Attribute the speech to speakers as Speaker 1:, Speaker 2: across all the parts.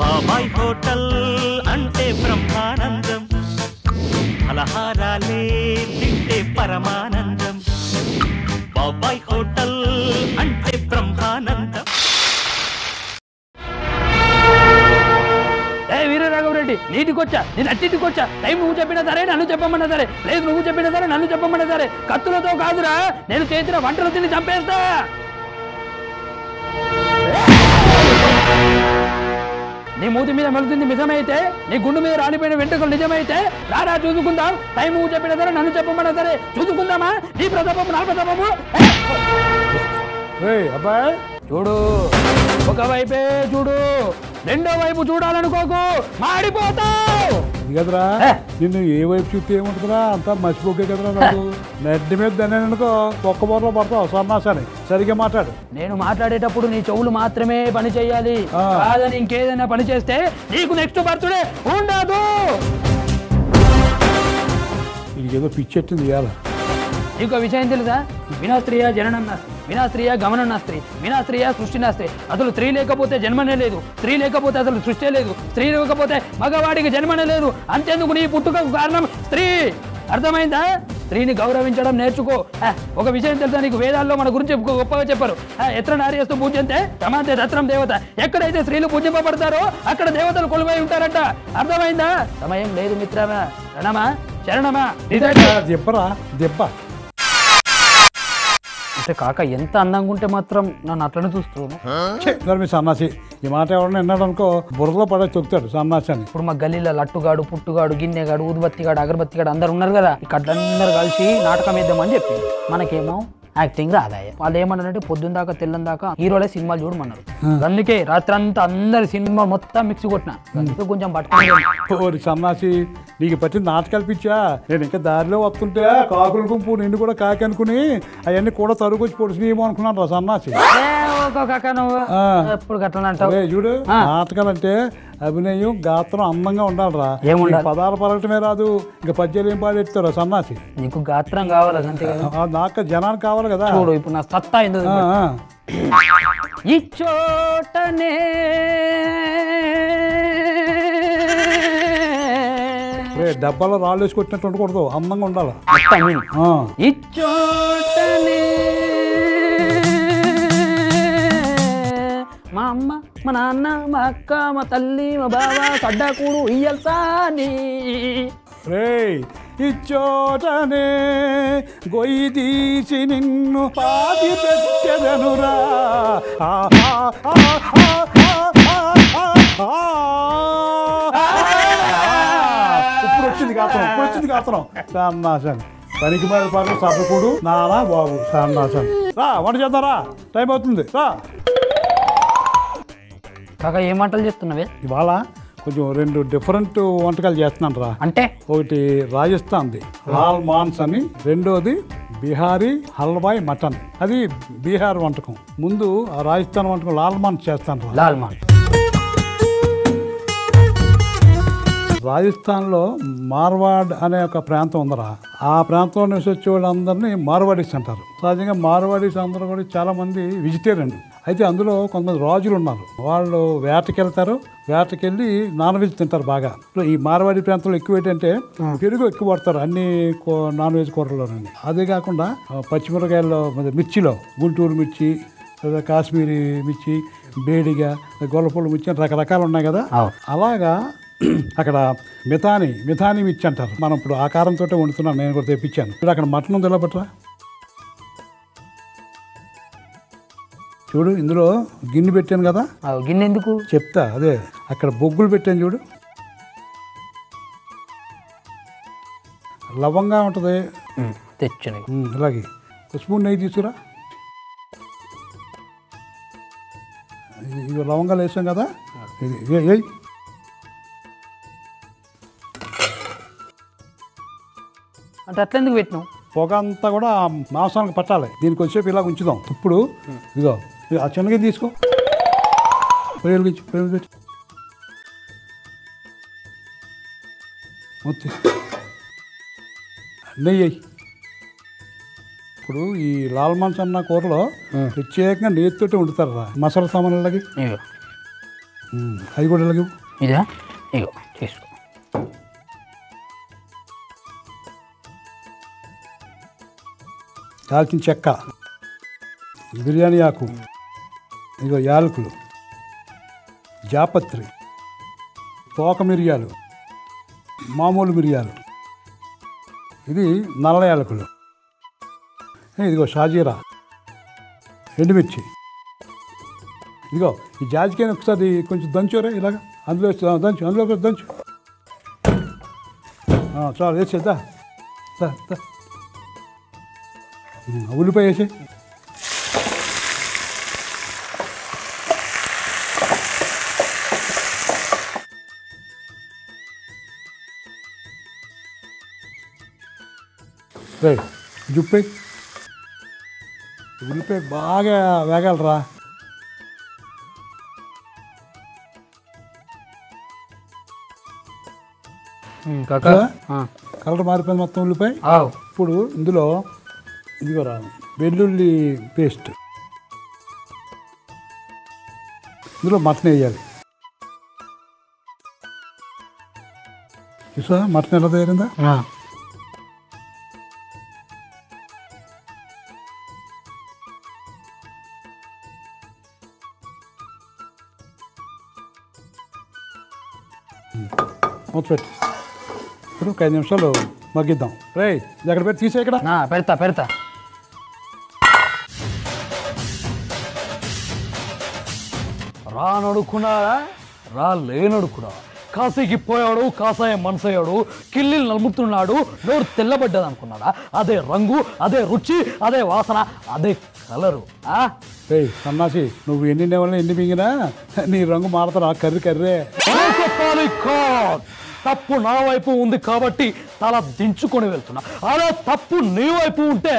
Speaker 1: బాబాయ్ హోటల్ అంటే బ్రహ్మానందం, ఫలహారాలే తింటే పరమానందం. బాబాయ్ హోటల్ అంటే బ్రహ్మానందం.
Speaker 2: వీరరాఘవరెడ్డి నీటికొచ్చా, నేను అట్టింటికొచ్చా. టైం నువ్వు చెప్పినా సరే, నన్ను చెప్పమన్నా సరే, లేదు నువ్వు చెప్పినా సరే, నన్ను చెప్పమన్నా సరే. కత్తులతో కాదురా, నేను చేసిన వంటలు తిని చంపేస్తా. నీ మూతి మీద మెలుతుంది నిజమైతే, నీ గుండు మీద రాలిపోయిన వెంట్రుకలు నిజమైతే రారా చూసుకుందాం. టైం నువ్వు చెప్పినా సరే, నన్ను చెప్పమన్నా సరే, చూసుకుందామా? నీ ప్రతాపము నా ప్రతాపము.
Speaker 3: అబ్బాయి
Speaker 2: చూడు, ఒకవైపే చూడు, రెండో వైపు చూడాలనుకోకు, మాడిపోతావు.
Speaker 3: కదరా నిన్ను ఏ వైపు చూస్తే ఏముంటుందిరా, అంతా మర్చిపోకే కదరా. నాకు నెడ్డి మీద దాన్ని అనుకో ఒక్క బోర్లో పడతావు సన్నాసాని. సరిగ్గా మాట్లాడు.
Speaker 2: నేను మాట్లాడేటప్పుడు నీ చెవులు మాత్రమే పని చేయాలి, కాదని ఇంకేదైనా పని చేస్తే నీకు నెక్స్ట్ బర్త్డే ఉండదు.
Speaker 3: ఇది ఏదో పిచ్చెట్టింది ఇవాళ.
Speaker 2: నీకు విషయం తెలుసా? వినాస్త్రీయ జననం నాస్తి, వినాస్త్రీయ గమనం నాస్తి, వినాస్త్రీయ సృష్టి నాస్తి. అసలు స్త్రీ లేకపోతే జన్మనే లేదు, స్త్రీ లేకపోతే అసలు సృష్టి లేదు, స్త్రీ లేకపోతే మగవాడికి జన్మనే లేదు. అంతేందుకు నీ పుట్టుకకు కారణం స్త్రీ. అర్థమైందా? స్త్రీని గౌరవించడం నేర్చుకో. ఒక విషయం తెలుసా నీకు? వేదాల్లో మన గురించి గొప్పగా చెప్పారు. ఎత్ర నార్యస్తు పూజ్యంతే సమాంతే తత్రం దేవత. ఎక్కడైతే స్త్రీలు పూజింపబడతారో అక్కడ దేవతలు కొలువై ఉంటారట. అర్థమైందా? సమయం లేదు మిత్రమా. రణమా శరణమా
Speaker 3: దెబ్బరా దెబ్బ.
Speaker 2: అంటే కాక ఎంత అందంగా ఉంటే మాత్రం నన్ను అట్లనే చూస్తున్నాను.
Speaker 3: మీ సన్నాసి ఈ మాట ఎవరన్నా విన్నాడు అనుకో, బుర్రలో పడే చెప్తాడు సన్నాసి అని.
Speaker 2: ఇప్పుడు మా గల్లీలో లట్టుగాడు, పుట్టుగాడు, గిన్నెగాడు, ఊదుబత్తిగాడు, అగరబత్తిగాడు అందరు ఉన్నారు కదా. ఇక్కడ అందరు కలిసి నాటకం వేద్దామని చెప్పి మనకేమో యాక్టింగ్ రాదాయ. వాళ్ళు ఏమన్నారంటే పొద్దున్న దాకా తెల్లని దాకా హీరోలే సినిమాలు చూడమన్నారు. అందుకే రాత్రంతా అందరి సినిమా మొత్తం మిక్స్ కొట్టిన. కొంచెం
Speaker 3: పట్టుకోరి సన్నాసి, నీకు పట్టిన నాటకాలు పిచ్చా. నేను ఇంకా దారిలో వస్తుంటే కాకుల గుంపు నిన్ను కూడా కాకి అనుకుని అవన్నీ కూడా తరుగుచ్చి పొడిచినేమో అనుకున్నాను రా సన్నాసి.
Speaker 2: ఎప్పుడు గట్లా అంటావు?
Speaker 3: చూడు, నాటకాలు అంటే అభినయం గాత్రం అందంగా ఉండాలిరా. పదాలు పలకటమే రాదు, ఇంకా పద్యాలు ఏం పాడేస్తారా సన్నాసి?
Speaker 2: నీకు గాత్రం కావాలి,
Speaker 3: నాకు జనానికి కావాలి కదా.
Speaker 2: చూడు ఇప్పుడు నా సత్తా ఎందుకు. ఇచ్చోటనే
Speaker 3: డబ్బాలో రాళ్ళు వేసి కొట్టినట్టు ఉండకూడదు, అందంగా ఉండాలి.
Speaker 2: ఇచ్చోటనే మా అమ్మ, మా నాన్న, మా అక్క, మా తల్లి, మా బావ, సడ్డాకూడు ఇయ్యల్సాని.
Speaker 3: ఇచ్చోటనే గొయ్యి తీసి నిన్ను పాతి పెట్టెదనురా. ఇప్పుడు వచ్చింది గాత్రం, ఇప్పుడు వచ్చింది గాత్రం. సన్నాసన్ పనికి మీద పాటలు సభకుడు నానా బాబు సన్నాసన్. రా వంట చేద్దారా, టైం అవుతుంది రా.
Speaker 2: కాక ఏం వంటలు చేస్తున్నావే
Speaker 3: ఇవాళ? కొంచెం 2 డిఫరెంట్ వంటకాలు చేస్తున్నాను రా.
Speaker 2: అంటే ఒకటి
Speaker 3: రాజస్థాన్ది లాల్ మాన్స్ అని, రెండోది బీహారీ హల్వాయ్ మటన్. అది బీహార్ వంటకం. ముందు ఆ రాజస్థాన్ వంటకం లాల్ మాన్స్ చేస్తాను.
Speaker 2: లాల్ మాన్స్
Speaker 3: రాజస్థాన్లో మార్వాడ్ అనే ఒక ప్రాంతం ఉందరా. ఆ ప్రాంతంలో నివసించే వాళ్ళందరినీ మార్వాడీస్ అంటారు. సహజంగా మార్వాడీస్ అందరూ కూడా చాలా మంది వెజిటేరియన్. అయితే అందులో కొంతమంది రాజులు ఉన్నారు. వాళ్ళు వేటకెళ్తారు, వేటకెళ్ళి నాన్ వెజ్ తింటారు బాగా. ఈ మార్వాడి ప్రాంతంలో ఎక్కువ ఏంటంటే పెరుగు ఎక్కువ పడతారు అన్ని నాన్ వెజ్ కూరల్లోనండి. అదే కాకుండా పచ్చిమిరకాయల్లో మిర్చిలో గుంటూరు మిర్చి, కాశ్మీరీ మిర్చి, బేడిగా, గొల్లపూడి మిర్చి అని రకరకాలు ఉన్నాయి కదా. అలాగా అక్కడ మిథానీ మిర్చి అంటారు. మనం ఇప్పుడు ఆ కారంతో వండుతున్నాం. నేను కూడా తెప్పించాను. ఇప్పుడు అక్కడ మటన్ ఉంది, ఎలా పట్టరా. చూడు, ఇందులో గిన్నె పెట్టాను కదా.
Speaker 2: గిన్నె ఎందుకు
Speaker 3: చెప్తా. అదే అక్కడ బొగ్గులు పెట్టాను చూడు, లవంగా ఉంటుంది
Speaker 2: తెచ్చాను.
Speaker 3: ఇలాగే స్పూన్ నెయ్యి తీసుకురా. ఇవి లవంగాలు వేసాం కదా, ఇది
Speaker 2: అంటే అట్లా ఎందుకు పెట్టినావు?
Speaker 3: పొగ అంతా కూడా మాంసానికి పట్టాలి. దీనికి వచ్చేపు ఇలా ఉంచుదాం. ఇప్పుడు ఇదిగో ఆ శనగ తీసుకో, మొత్తం నెయ్యి. ఇప్పుడు ఈ లాల్ మాన్స్ అన్న కూరలో ప్రత్యేకంగా నెయ్యితోటి వండుతారు రా. మసాలా సామాన్లకి అది కూడా ఇలాగే
Speaker 2: ఇదా ఇగో తీసుకో.
Speaker 3: దాల్చిన చెక్క, బిర్యానీ ఆకు, ఇగో యాలకులు, జాపత్రి, తోక మిరియాలు, మామూలు మిరియాలు, ఇది నల్ల యాలకులు, ఇదిగో షాజీరా, ఎండుమిర్చి, ఇదిగో ఈ జాజికాయని ఒకసారి కొంచెం దంచురే ఇలాగ అందులో దంచు, అందులో ఒకటి దంచు. చాలు వేసేద్దా. ఉల్లిపాయ వేసి జుప్పై ఉల్లిపాయ బాగా వేగాలరా.
Speaker 2: కాకా
Speaker 3: కలర్ మారిపోయింది మొత్తం ఉల్లిపాయ. ఇప్పుడు ఇందులో ఇదిగో రా వెల్లుల్లి పేస్ట్, ఇందులో మటన్ వేయాలి. చూసా మటన్ ఎలా తయారైందా. మూత పెట్టి ఇప్పుడు ఒక 5 నిమిషాలు మగ్గిద్దాం. రే ఎక్కడ పెట్టి తీసే ఇక్కడ
Speaker 2: పెడతా. రానడుకున్నాడా రా లేనడుకున్నా, కాశీకి పోయాడు కాసాయ మనసయ్యాడు, కిల్లిలు నలుముతున్నాడు, నోరు తెల్లబడ్డది అనుకున్నాడా. అదే రంగు, అదే రుచి, అదే వాసన, అదే కలరు.
Speaker 3: సన్నాసి నువ్వు ఎన్ని నెవల్ని ఎన్ని మింగినా నీ రంగు మారుతారా కర్రే.
Speaker 2: తప్పు నా వైపు ఉంది కాబట్టి తల దించుకొని వెళ్తున్నా, అదే తప్పు నీ వైపు ఉంటే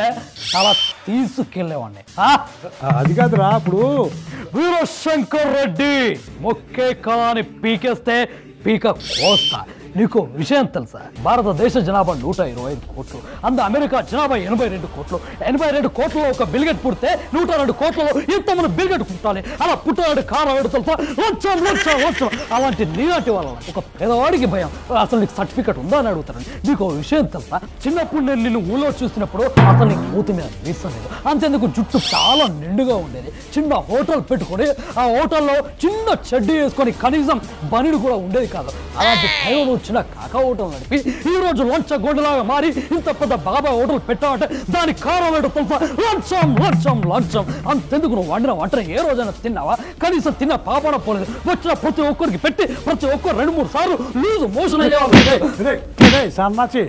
Speaker 2: తల తీసుకెళ్లేవాడిని.
Speaker 3: అది కాదురా, ఇప్పుడు
Speaker 2: వీరశంకర్ రెడ్డి మొక్కే కాలాన్ని పీకేస్తే పీక కోస్తా. నీకు విషయం తెలుసా, భారతదేశ జనాభా 125 కోట్లు, అమెరికా జనాభా 82 కోట్లు. 82 కోట్లలో ఒక బిల్గెట్ పుడితే 102 కోట్లలో ఇంతమంది బిల్గెట్ పుట్టాలి. అలా పుట్టాడు కారణం ఏంటో తెలుసా, లంచం. అలాంటి నీలాంటి వాళ్ళ ఒక పేదవాడికి భయం. అసలు నీకు సర్టిఫికెట్ ఉందా అని అడుగుతాను. నీకు విషయం తెలుసా, చిన్నప్పుడు నేను నిన్ను ఊళ్ళో చూసినప్పుడు అసలు నీకు మూతి మీద వీసం లేదు, అంతేందుకు జుట్టు చాలా నిండుగా ఉండేది. చిన్న హోటల్ పెట్టుకొని ఆ హోటల్లో చిన్న చెడ్డీ వేసుకొని కనీసం బనీడు కూడా ఉండేది కాదు. అలాంటి టైంలో చిన్న కాకా హోటల్ నడిపి ఈ రోజు లంచ గొడ్డలాగా మారి ఇంత పెద్ద బాబా హోటల్ పెట్టావంటే దానికి కారణం ఏంటో తెలుసా, లంచం. అంతెందుకు నువ్వు వండిన వంటను ఏ రోజైనా తిన్నావా? కనీసం తిన్న పాపన పోలేదు. వచ్చిన ప్రతి ఒక్కరికి పెట్టి ప్రతి ఒక్కరు 2-3 సార్లు లూజ్ మోషన్ అయ్యేవాళ్ళు.
Speaker 3: సన్నాసి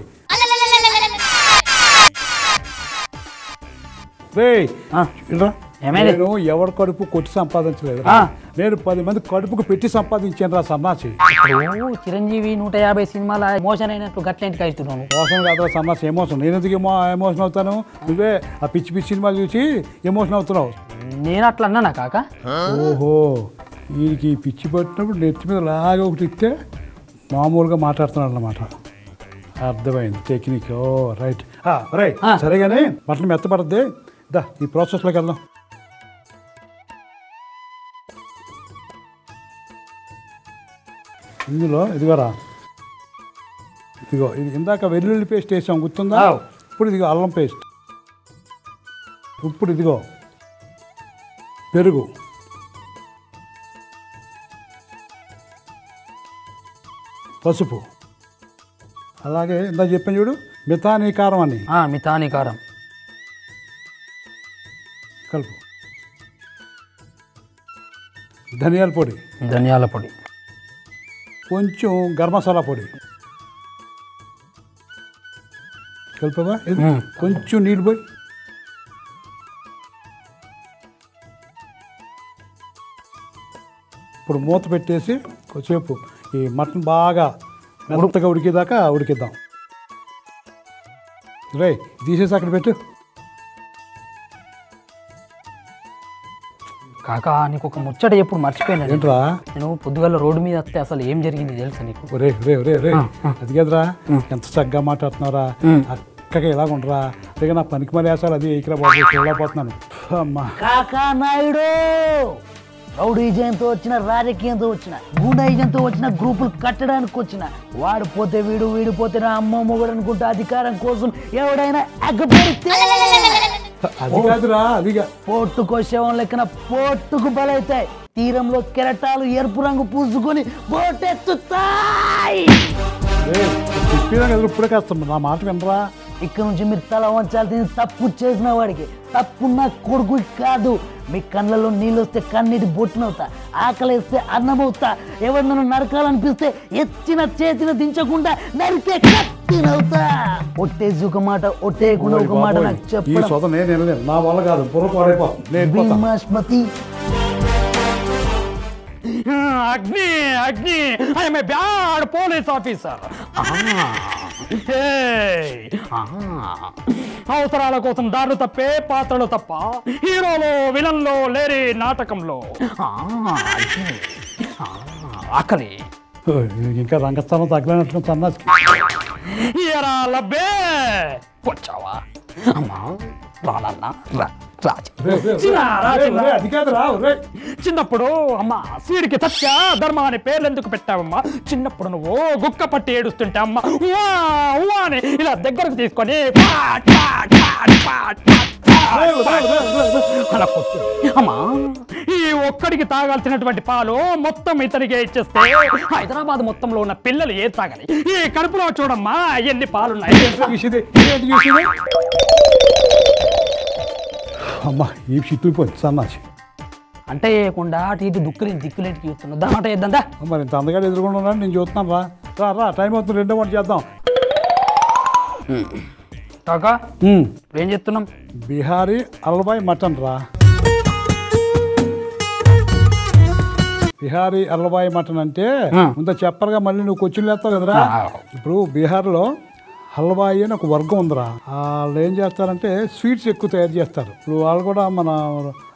Speaker 3: నేను ఎవరి కడుపు కొట్టి సంపాదించలేదు, నేను 10 మంది కడుపుకు పెట్టి సంపాదించాను రా సన్నాసి.
Speaker 2: చిరంజీవి 150 సినిమాల ఎమోషన్ అయినట్టు గట్లేంటికి అవుతున్నాను.
Speaker 3: మోసం కాదురా సన్నాసి, ఎమోషన్. నేను ఎందుకు ఎమోషన్ అవుతాను? నువ్వే ఆ పిచ్చి సినిమాలు చూసి ఎమోషన్ అవుతున్నావు.
Speaker 2: నేను అట్లా అన్నానా కాక?
Speaker 3: ఓహో, వీడికి పిచ్చి పట్టినప్పుడు నెత్తి మీద లాగా ఒకటి ఇస్తే మామూలుగా మాట్లాడుతున్నాడు అన్నమాట. అర్థమైంది టెక్నిక్. ఓ రైట్ సరేగానే బట్టలు మెత్తపడద్ది. దా ఈ ప్రాసెస్లోకి వెళ్దాం. ఇందులో ఇదిగోరా, ఇదిగో ఇది ఇందాక వెల్లుల్లి పేస్ట్ వేసాం గుర్తుందా? ఇప్పుడు ఇదిగో అల్లం పేస్ట్, ఇప్పుడు ఇదిగో పెరుగు, పసుపు, అలాగే ఇందా చెప్పాను చూడు మితానీ కారం అని.
Speaker 2: మితానీ కారం
Speaker 3: కలుపు, ధనియాల పొడి, కొంచెం గరం మసాలా పొడి కలుపుగా, కొంచెం నీళ్ళు పోయి ఇప్పుడు మూత పెట్టేసి కొంచెంసేపు ఈ మటన్ బాగా మెత్తగా ఉడికేదాకా ఉడికిద్దాం. రే తీసేసి అక్కడ పెట్టు.
Speaker 2: కాకా నీకు ఒక ముచ్చట ఎప్పుడు మర్చిపోయినా.
Speaker 3: ఏంట్రా?
Speaker 2: నేను పొద్దుగాల రోడ్డు మీద వస్తే అసలు ఏం జరిగింది తెలుసా నీకు?
Speaker 3: రే అది కదరా, ఎంత చక్కగా మాట్లాడుతున్నారా, అక్కగా ఎలాగుండరా. అదే నా పనికి మరి వేసారు, అది ఇక్కడ వెళ్ళకపోతున్నాను.
Speaker 2: కాకా నాయుడు
Speaker 4: రౌడీజంతో వచ్చిన, రాజకీయంతో వచ్చిన, గుండాయిజంతో వచ్చిన, గ్రూపులు కట్టడానికి వచ్చిన, వాడు పోతే వీడు, వీడు పోతే నా అమ్మ మొగుడు అనుకుంటూ అధికారం కోసం ఎవడైనా ఎగ్గబడితే
Speaker 3: అది కాదురా, అదిగా
Speaker 4: పోర్టుకో శవం లెక్కన పోర్టుకు బలైతాయి. తీరంలో కెరటాలు ఎరుపు రంగు పూసుకొని బోటెత్తుతాయి.
Speaker 3: చెప్పినా కదా ఇప్పుడే కాస్తాం, నా మాట వినరా.
Speaker 4: ఇక్కడ నుంచి మీరు తల వంచాల్సింది తప్పు చేసిన వాడికి, తప్పున్న కొడుకు కాదు. మీ కళ్ళలో నీళ్ళు వస్తే కన్నీటి బొట్టునవుతా, ఆకలిస్తే అన్నమవుతా, ఎవరు నన్ను నరకాలనిపిస్తే ఎత్తిన చేతిన దించకుండా నరికే కత్తినవుతా. ఒట్టేసి ఒక మాట, ఒట్టేయకుండా ఒక మాట నాకు చెప్పడం
Speaker 3: నేను వినలేను, నా వల్ల కాదు, బుర్ర పాడైపోతుంది.
Speaker 4: భీమాష్మతి.
Speaker 2: అగ్ని అగ్ని, I'm a bad police officer. అవసరాల కోసం దారులు తప్పే పాత్రలు తప్ప, హీరోలో విలన్లో లేరి నాటకంలో. ఆకలి
Speaker 3: ఇంకా రంగస్థానం తగ్గలేనట్లు సన్నాసి.
Speaker 2: ఎరా లబ్బే వచ్చావా? అమ్మా రాలన్నా రా. చిన్నప్పుడు అమ్మా సీడికి సత్య ధర్మ అనే పేర్లు ఎందుకు పెట్టావమ్మా? చిన్నప్పుడు నువ్వు గుక్క పట్టి ఏడుస్తుంటే అమ్మా అని ఇలా దగ్గరకు తీసుకొని అలా కొట్టింది అమ్మా. ఈ ఒక్కడికి తాగాల్సినటువంటి పాలు మొత్తం ఇతనికే ఇచ్చేస్తే హైదరాబాద్ మొత్తంలో ఉన్న పిల్లలు ఏ తాగాలి? ఈ కడుపులో చూడమ్మా ఎన్ని పాలున్నాయి.
Speaker 3: అమ్మా ఈ చిట్టుకుపోయింది సన్నాసి.
Speaker 2: అంటే వేయకుండా అటు ఇటు దిక్కులేంటికి చూస్తున్నావు. దామాట వేద్దా?
Speaker 3: మరి ఇంత అందగా ఎదుర్కొంటున్నాను, నేను చూస్తున్నాను. రా రా, టైం అవుతుంది, 2 వంట చేద్దాం.
Speaker 2: కాకా ఏం చెప్తున్నాం?
Speaker 3: బిహారీ అల్వాయ్ మటన్ రా. బిహారీ అల్వాయ్ మటన్ అంటే ముందు చెప్పరుగా, మళ్ళీ నువ్వు కొచ్చిన్ వేస్తావు కదరా. ఇప్పుడు బీహార్లో హల్వాయి అని ఒక వర్గం ఉందిరా. వాళ్ళు ఏం చేస్తారంటే స్వీట్స్ ఎక్కువ తయారు చేస్తారు. ఇప్పుడు వాళ్ళు కూడా మన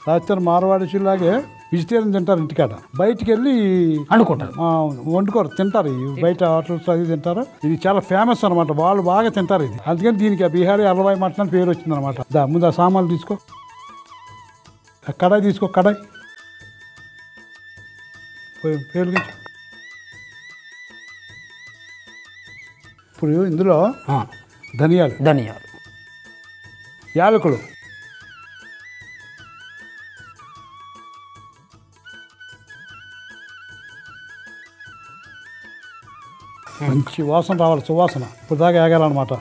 Speaker 3: రాజస్థాన్ మార్వాడిలాగే వెజిటేరియన్ తింటారు. ఇంటికాడ బయటికి వెళ్ళి
Speaker 2: అనుకుంటారు,
Speaker 3: వండుకోరు, తింటారు. బయట హోటల్స్ అది తింటారు. ఇది చాలా ఫేమస్ అనమాట, వాళ్ళు బాగా తింటారు ఇది. అందుకని దీనికి బీహారీ హల్వాయి మటన్ అని పేరు వచ్చింది అనమాట. ముందు ఆ సామాన్లు తీసుకో, కడాయి తీసుకో, కడాయి పేరు. ఇప్పుడు ఇందులో ధనియాలు, యాలకులు, మంచి వాసన రావాలి, సువాసన. ఇప్పుడు దాకా ఏగాలన్నమాట.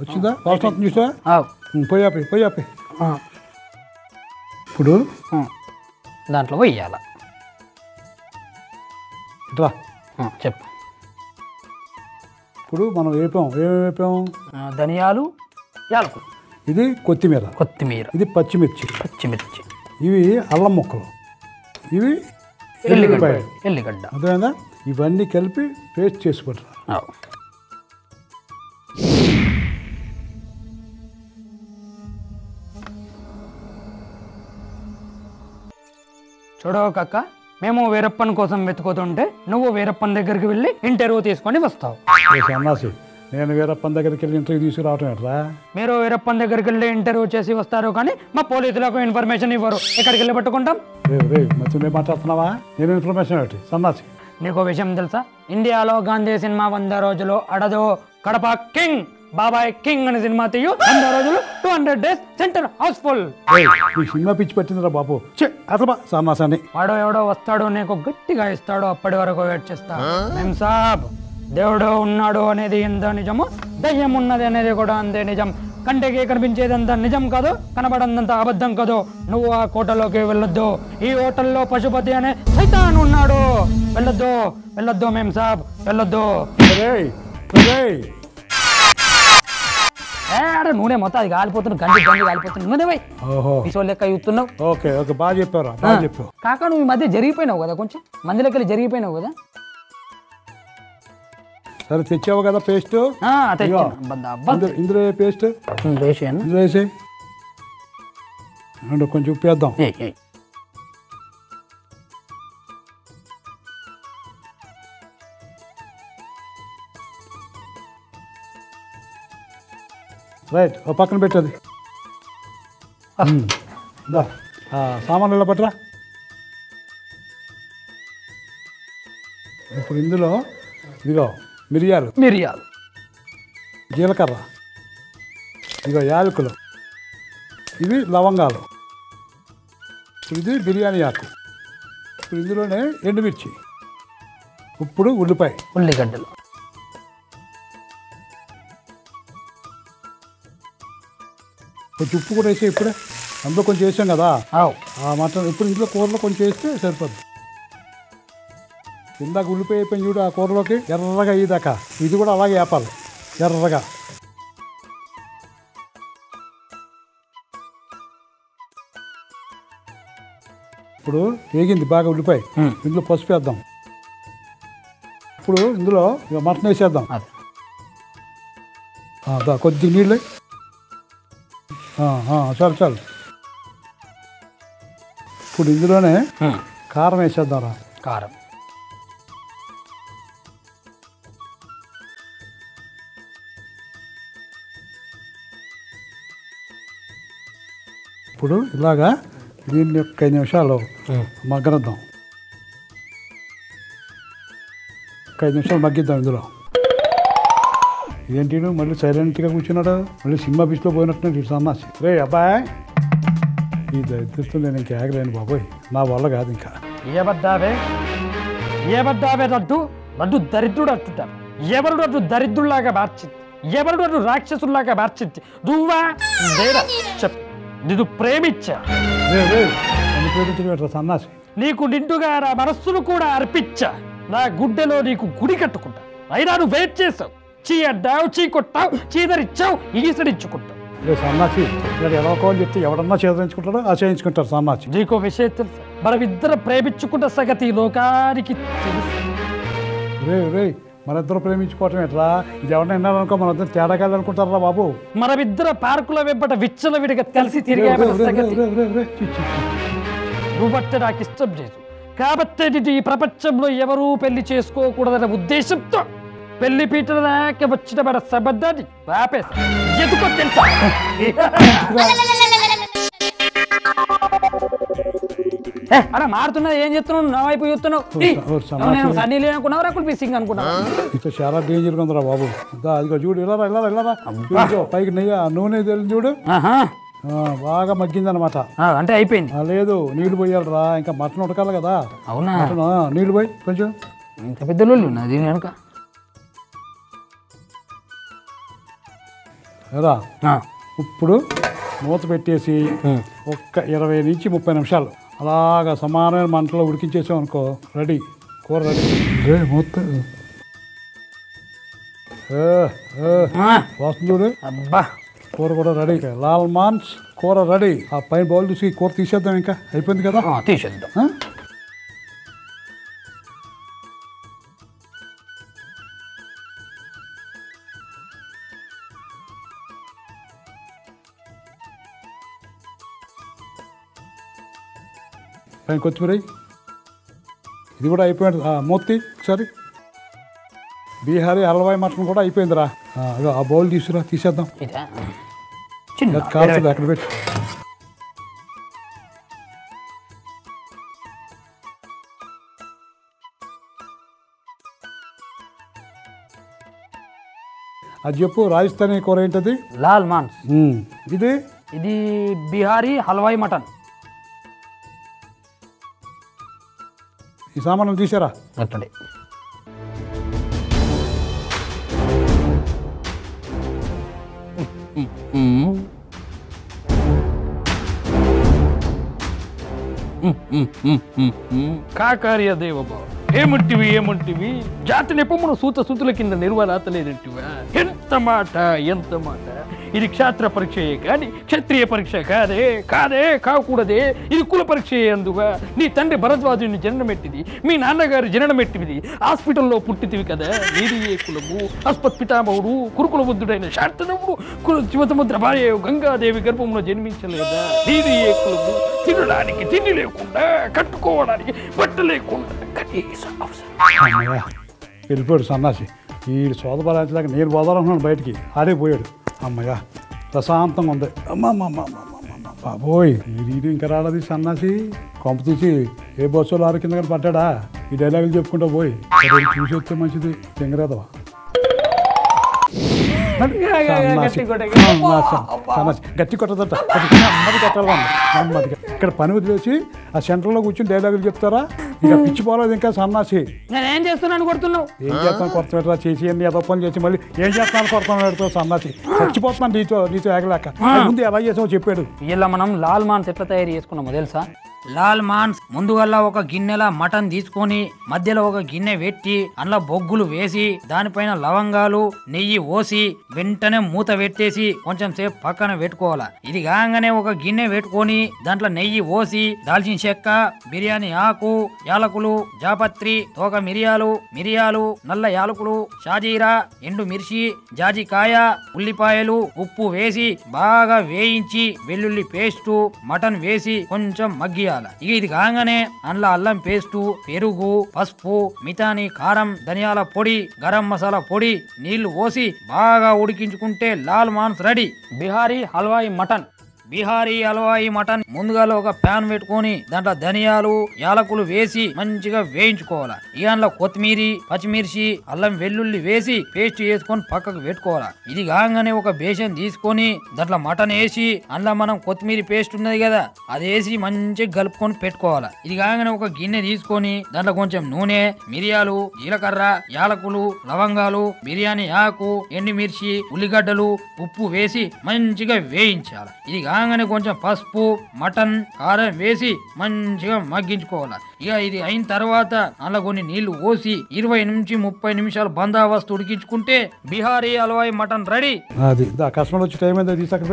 Speaker 3: వచ్చిందా వాసన? చూసా పోయాపి. ఇప్పుడు
Speaker 2: దాంట్లో వెయ్యాల.
Speaker 3: రా
Speaker 2: చెప్పు.
Speaker 3: ఇప్పుడు మనం ఏమేమి వేపాం?
Speaker 2: ధనియాలు, యాలకులు,
Speaker 3: ఇది కొత్తిమీర, ఇది పచ్చిమిర్చి, ఇవి అల్లం ముక్కలు, ఇవి
Speaker 2: ఎల్లిగడ్డ.
Speaker 3: అదేనా? ఇవన్నీ కలిపి పేస్ట్ చేసుకుంటారు.
Speaker 2: చూడవు కక్క, మేము వీరప్పన్ కోసం వెతుకుతుంటే నువ్వు వీరప్పన్ దగ్గరికి వెళ్ళి ఇంటర్వ్యూ తీసుకొని వస్తావు.
Speaker 3: సన్నాసి, నేను వీరప్పన్ దగ్గరికి వెళ్ళి ఇంటర్వ్యూ తీసుకురావటం ఎట్రా?
Speaker 2: మీరు వీరప్పన్ దగ్గరికి వెళ్ళి ఇంటర్వ్యూ చేసి వస్తారు, కానీ మా పోలీసులకు ఇన్ఫర్మేషన్ ఇవ్వరు. ఎక్కడికి వెళ్ళి పట్టుకుంటాం?
Speaker 3: నువ్వు మాట్లాడుతున్నావా? నేను ఇన్ఫర్మేషన్ ఏంటి సన్నాసి?
Speaker 2: నీకు విషయం తెలుసా? ఇండియాలో గాంధీ సినిమా 100 రోజులు అడదు. కడప కింగ్ బాబాయ్ కింగ్ అనే సినిమా తీయు 100 రోజులు 200 days సెంటర్ హౌస్ఫుల్.
Speaker 3: ఈ సినిమా పిచ్చి పట్టిందిరా బాబు. అసలు సన్నాసాన్ని
Speaker 2: వాడో ఎవడో వస్తాడు, నీకు గట్టిగా ఇస్తాడు. అప్పటి వరకు వెయిట్ చేస్తా. మేం సాబ్, దేవుడు ఉన్నాడు అనేది ఎంత నిజమో, దయ్యం ఉన్నది అనేది కూడా అంతే నిజం. కంటికి కనిపించేదంతా నిజం కాదు, కనబడంత అబద్ధం కాదు. నువ్వు ఆ కోటలోకి వెళ్ళొద్దు. ఈ హోటల్లో పశుపతి అనే సైతాన్ ఉన్నాడు. వెళ్ళొద్దు మేం సాబ్, వెళ్ళొద్దు. నూనె మొత్తం అది కాలిపోతుంది, గంజి కాలిపోతుంది. నూనె పోయి లెక్క చూస్తున్నావు.
Speaker 3: ఓకే ఓకే, బాగా చెప్పారు, బాగా చెప్పావు.
Speaker 2: కాక నువ్వు ఈ మధ్య జరిగిపోయినావు కదా, కొంచెం మందిలోకి వెళ్ళి జరిగిపోయినావు కదా.
Speaker 3: సరే తెచ్చావు కదా పేస్ట్, ఇందులో పేస్ట్ ఇందులో వేసి కొంచెం ఉప్పు వేద్దాం. రైట్, ఓ పక్కన పెట్టది. దా సామాన్లు ఇలా పట్టరా. ఇప్పుడు ఇందులో ఇదిగో మిరియాలు, జీలకర్ర, ఇదిగో యాలకులు, ఇవి లవంగాలు, ఇది బిర్యానీ ఆకు. ఇప్పుడు ఇందులోనే ఎండుమిర్చి, ఇప్పుడు
Speaker 2: ఉల్లిగడ్డలు,
Speaker 3: కొంచెం ఉప్పు కూడా వేసే. ఇప్పుడే అందులో కొంచెం వేసాం కదా ఆ మటన్. ఇప్పుడు ఇంట్లో కూరలో కొంచెం వేస్తే సరిపోద్ది. ఇందాక ఉల్లిపాయ అయిపోయింది చూడు, ఆ కూరలోకి ఎర్రగా అయ్యేదాకా ఇది కూడా అలాగే వేపాలి ఎర్రగా. ఇప్పుడు వేగింది బాగా ఉల్లిపాయ, ఇందులో పసుపు వేద్దాం. ఇప్పుడు ఇందులో మటన్ వేసేద్దాం. కొద్ది నీళ్ళు చాలు. ఇప్పుడు ఇందులోనే కారం వేసేద్దాం రా.
Speaker 2: కారం,
Speaker 3: ఇప్పుడు ఇలాగా దీన్ని 5 నిమిషాలు మగ్గనిద్దాం. 5 నిమిషాలు మగ్గిద్దాం. ఇందులో ఏంటి మళ్ళీ సైలెంట్గా కూర్చున్నాడు, మళ్ళీ సినిమా బీచ్లో పోయినట్టు ఇటు సన్నాసి. రే అబ్బాయి, ఈ దరిద్రతో నేను ఇంక ఆగలేను బాబోయ్, నా వల్ల కాదు ఇంకా.
Speaker 2: ఏబద్దావే లడ్డు దరిద్రుడు అంటుంటారు. ఎవరు అటు దరిద్రులాగా మార్చింది, ఎవరు అటు రాక్షసుల్లాగా మార్చింది? నువ్వా లేదా చెప్పు. నిన్ను ప్రేమించా,
Speaker 3: ప్రేమించడం సన్నాసి.
Speaker 2: నీకు నిండుగా నా మనస్సును కూడా అర్పించా. నా గుడ్డెలో నీకు గుడి కట్టుకుంటా. అయినా నువ్వు వెయిట్ చేసావు, చీ అడ్డావు, చీ కొట్టావు, చీదరిచ్చావు, ఈసరించుకుంటావు.
Speaker 3: సన్నాసి ఎలా కావాలి చెప్తే ఎవడన్నా చేయించుకుంటాడో ఆ చేయించుకుంటారు సన్నాసి.
Speaker 2: నీకో విషయం తెలుసు, మనమిద్దరం ప్రేమించుకున్న సంగతి లోకానికి తెలుసు.
Speaker 3: రే మనిద్దరు ప్రేమించుకోవటం ఎట్రా? ఇది ఎవరైనా విన్నారనుకో మన ఇద్దరు తేడాకాయలు అనుకుంటారా బాబు.
Speaker 2: మనమిద్దరు పార్కుల వెంబట విచ్చల విడిగా కలిసి తిరిగే నువ్వంటే నాకు ఇష్టం లేదు కాబట్టి ఈ ప్రపంచంలో ఎవరూ పెళ్లి చేసుకోకూడదనే ఉద్దేశంతో పెళ్లి పీటల దాకా వచ్చిన మన సంబంధాన్ని ఆపేసి ఎందుకో తెలుసా? అలా మారుతున్నది ఏం చెప్తున్నావు? నా వైపు చూస్తున్నావు. సన్నీ లేని అనుకున్నావు, రకుల్ ప్రీత్ సింగ్ అనుకున్నావు.
Speaker 3: ఇట్లా చాలా డేంజర్గా ఉందిరా బాబు. అదిగో చూడు, ఇలా పైకి నెయ్యి నూనె తెలియదు చూడు, బాగా మగ్గిందనమాట.
Speaker 2: అంటే అయిపోయింది.
Speaker 3: లేదు నీళ్లు పోయాలరా, ఇంకా మటన్ ఉడకాలి కదా.
Speaker 2: అవునా?
Speaker 3: నీళ్లు పోయి కొంచెం.
Speaker 2: ఇంత పెద్ద లోళ్ళు ఉన్నది వెనక.
Speaker 3: ఇప్పుడు మూత పెట్టేసి ఒక్క 20 నుంచి 30 నిమిషాలు అలాగా సమానమైన మంటలో ఉడికించేసాం అనుకో, రెడీ, కూర రెడీ. మూత వస్తుంది చూడు,
Speaker 2: అబ్బా
Speaker 3: కూర కూడా రెడీ. లాల్ మాన్స్ కూర రెడీ. ఆ పైన బౌల్ చూసి కూర తీసేద్దాం, ఇంకా అయిపోయింది కదా,
Speaker 2: తీసేద్దాం.
Speaker 3: పైన కొత్తిమీర ఇది కూడా అయిపోయింది. మూర్తి ఒకసారి బీహారీ హల్వాయి మటన్ కూడా అయిపోయిందిరా. ఆ బౌల్ తీసుకురా, తీసేద్దాం. కాల్చదు అక్కడ పెట్టి. అది చెప్పు, రాజస్థానీ కూర ఏంటది?
Speaker 2: లాల్ మాన్స్.
Speaker 3: ఇది
Speaker 2: బీహారీ హల్వాయి మటన్.
Speaker 3: ఈ సామాన్లు తీసారా?
Speaker 2: అట్లనే కాకార్య దేవబా, ఏమంటివి జాతి నెపమును సూతుల కింద నిర్వరాతలేదంటివా? ఎంత మాట, ఇది క్షాత్ర పరీక్షయే కానీ క్షత్రియ పరీక్ష కాదే కాకూడదే. ఇది కుల పరీక్షయే. అందుగా నీ తండ్రి భరద్వాజుని జననమెట్టిది, మీ నాన్నగారి జననమెట్టిది, హాస్పిటల్లో పుట్టితివి కదా. నీది ఏ కులము? అస్పత్ పితామహుడు కురుకుల బుద్ధుడైన శాంతనవుడు శివసముద్ర భార్య గంగాదేవి గర్భంలో జన్మించలేదా? నీది ఏ కులము? తినడానికి తిండి లేకుండా, కట్టుకోవడానికి బట్ట లేకుండా కనీసం అవసరం.
Speaker 3: వెళ్ళిపోయాడు సన్నాసి. ఈ సోదబలాంటిలాగా నేను పోదాలనుకున్నాను బయటికి, ఆడే పోయాడు. అమ్మయ్య ప్రశాంతంగా ఉంది. అమ్మ బాబోయ్ ఇది ఇంకా రాడది సన్నాసి కొంప తీసి ఏ బస్సులో ఆరు కింద కానీ పట్టాడా ఈ డైలాగులు చెప్పుకుంటా పోయి చూసి వస్తే మంచిది తెంగరాదవా గట్టి కొట్టదట నెమ్మది కొట్టాలి నెమ్మదిగా ఇక్కడ పని వదిలేసి ఆ సెంటర్లో కూర్చొని డైలాగులు చెప్తారా ఇక పిచ్చి పోలేదు ఇంకా సన్నాసి
Speaker 2: నేనేం చేస్తున్నాను కొడుతున్నావు
Speaker 3: ఏం చేస్తాను కొడతా చేసి అన్ని ఏదో పని చేసి మళ్ళీ ఏం చేస్తాను కొడతాను పెడతావు సన్నాసి చచ్చిపోతున్నాను నీతో ఏగలేక ముందు ఎలా చేసావో చెప్పాడు.
Speaker 2: ఇలా మనం లాల్ మాన్స్ ఎట్లా తయారు చేసుకున్నామో తెలుసా? లాల్ మాన్స్ ముందుగల్లా ఒక గిన్నెల మటన్ తీసుకొని మధ్యలో ఒక గిన్నె పెట్టి అందులో బొగ్గులు వేసి దానిపైన లవంగాలు నెయ్యి ఓసి వెంటనే మూత పెట్టేసి కొంచెం సేపు పక్కన పెట్టుకోవాలా. ఇది కాగానే ఒక గిన్నె పెట్టుకొని దాంట్లో నెయ్యి ఓసి దాల్చిన చెక్క, బిర్యానీ ఆకు, యాలకులు, జాపత్రి, తోక మిరియాలు, నల్ల యాలకులు, షాజీరా, ఎండు మిర్చి, జాజికాయ, ఉల్లిపాయలు, ఉప్పు వేసి బాగా వేయించి వెల్లుల్లి పేస్టు, మటన్ వేసి కొంచెం మగ్గియాలి. ఇక ఇది కాగానే అందులో అల్లం పేస్టు, పెరుగు, పసుపు, మితాని కారం, ధనియాల పొడి, గరం మసాలా పొడి, నీళ్లు పోసి బాగా ఉడికించుకుంటే లాల్ మాన్స్ రెడీ. బిహారీ హల్వాయి మటన్ ముందుగా ఒక ప్యాన్ పెట్టుకొని దాంట్లో ధనియాలు, యాలకులు వేసి మంచిగా వేయించుకోవాలా. ఇక అందులో కొత్తిమీరి, పచ్చిమిర్చి, అల్లం వెల్లుల్లి వేసి పేస్ట్ చేసుకొని పక్కకు పెట్టుకోవాలా. ఇది కాగానే ఒక బేషన్ తీసుకొని దాంట్లో మటన్ వేసి అందులో మనం కొత్తిమీరి పేస్ట్ ఉన్నది కదా అది వేసి మంచిగా కలుపుకొని పెట్టుకోవాలా. ఇది కాగానే ఒక గిన్నె తీసుకొని దాంట్లో కొంచెం నూనె, మిరియాలు, జీలకర్ర, యాలకులు, లవంగాలు, బిర్యానీ ఆకు, ఎండుమిర్చి, ఉల్లిగడ్డలు, ఉప్పు వేసి మంచిగా వేయించాలి. ఇది కాగానే కొంచెం పసుపు, మటన్, కారం వేసి మంచిగా మగ్గించుకోవాలి. ఇక ఇది అయిన తర్వాత అలా కొన్ని నీళ్లు పోసి 20 నుంచి 30 నిమిషాలు బందాబస్తు ఉడికించుకుంటే బిహారీ హల్వాయి మటన్ రెడీ.
Speaker 3: అది కస్టమర్ వచ్చి టైం ఎంత తీసుకు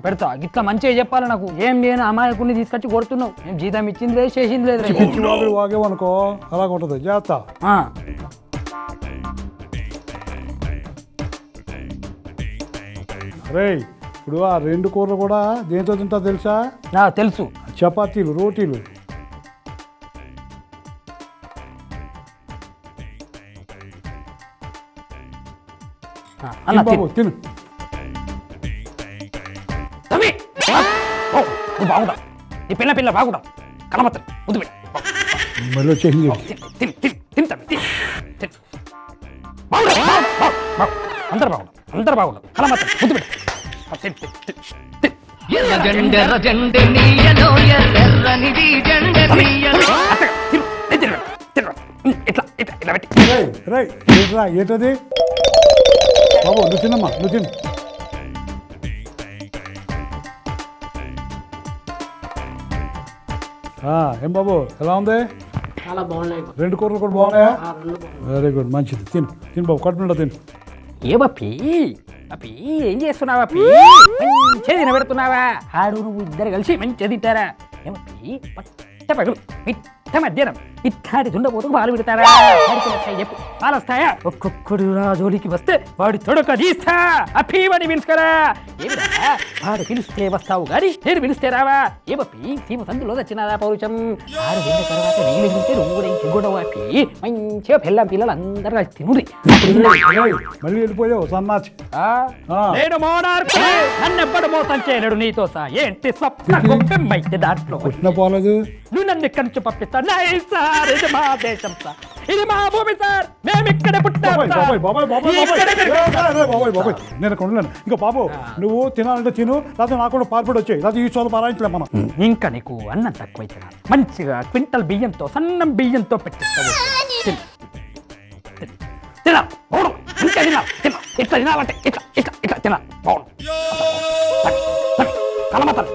Speaker 2: పెడతా గిట్లా మంచిగా చెప్పాలి నాకు. ఏం లేని అమాయకుల్ని తీసుకొచ్చి కొడుతున్నావు. మేము జీతం ఇచ్చింది లేదు, చేసింది లేదు.
Speaker 3: వాగేవనుకో అలాగ ఉంటుంది జాగ్రత్త. రే ఇప్పుడు ఆ 2 కూరలు కూడా దేంతో తింటా తెలుసా?
Speaker 2: తెలుసు.
Speaker 3: చపాతీలు, రోటీలు. బాబు తిను.
Speaker 2: బాగుంటా ఈ పిల్ల బాగుంటా కలమత్త ముద్దు
Speaker 3: మళ్ళీ వచ్చేసింది.
Speaker 2: అందరు బాగుంటారు కలమత్త ముద్దు పెట్టు.
Speaker 3: ఏంటది బాబు? నువ్వు తిన్నమ్మా, నువ్వు తిను. ఏం బాబు ఎలా ఉంది?
Speaker 5: చాలా బాగున్నాయి.
Speaker 3: 2 కూరలు కూడా బాగున్నాయా? వెరీ గుడ్, మంచిది. తిను బాబు, కడుపునిండా తిను.
Speaker 2: ఏ బప్పి ఏం చేస్తున్నావా? మంచిగా తినబెడుతున్నావా? ఆడు నువ్వు ఇద్దరు కలిసి మంచిగా తింటారా? ఏమప్పి పట్ట పగలు మిట్ట మధ్యాహ్నం ఇట్లాంటి దుండపోతుకు పాలు పెడతారా? చెప్పు, పాలు వస్తాయా? ఒక్కొక్కడు నా జోలికి వస్తే వాడి తొడక తీస్తా. అప్పీవని పిలుచుకరా. ఏమిరా వాడు పిలిస్తే వస్తావు గాని నేను పిలిస్తే రావా? ఏ బప్పి సీమ సందులో వచ్చినారా పౌరుషం? ఆరు తిన్న తర్వాత నీళ్ళు తింటే నువ్వు కూడా ఇంకొకటి అప్పి మంచిగా పిల్లలు అందరూ కలిసి తినుడి.
Speaker 3: మళ్ళీ వెళ్ళిపోయావు సన్నాచి.
Speaker 2: నేను మోనార్కు, నన్నెప్పటి మోసం చేయలేడు నీతో సహా. ఏంటి స్వప్నం బయట దాంట్లో
Speaker 3: పోలేదు.
Speaker 2: నువ్వు నన్ను ఇక్కడి నుంచి పంపిస్తా. సార్ ఇది మా దేశం సార్, ఇది మా భూమి సార్, మేము ఇక్కడ పుట్టాం.
Speaker 3: నేను ఇక్కడ ఉండలేను. ఇంకా బాబు నువ్వు తినాలంటే తిను, లేకపోతే నాకు కూడా పాల్పడి వచ్చాయి, లేకపోతే ఈ చోటు పారాయించలే మనం.
Speaker 2: ఇంకా నీకు అన్నం తక్కువైతే మంచిగా క్వింటల్ బియ్యంతో సన్నం బియ్యంతో పెట్టిస్తావు. తినా ఇంకా తినా ఇట్లా తినాలంటే ఇట్లా ఇట్లా ఇట్లా తినా బాగుంది. కలమతలు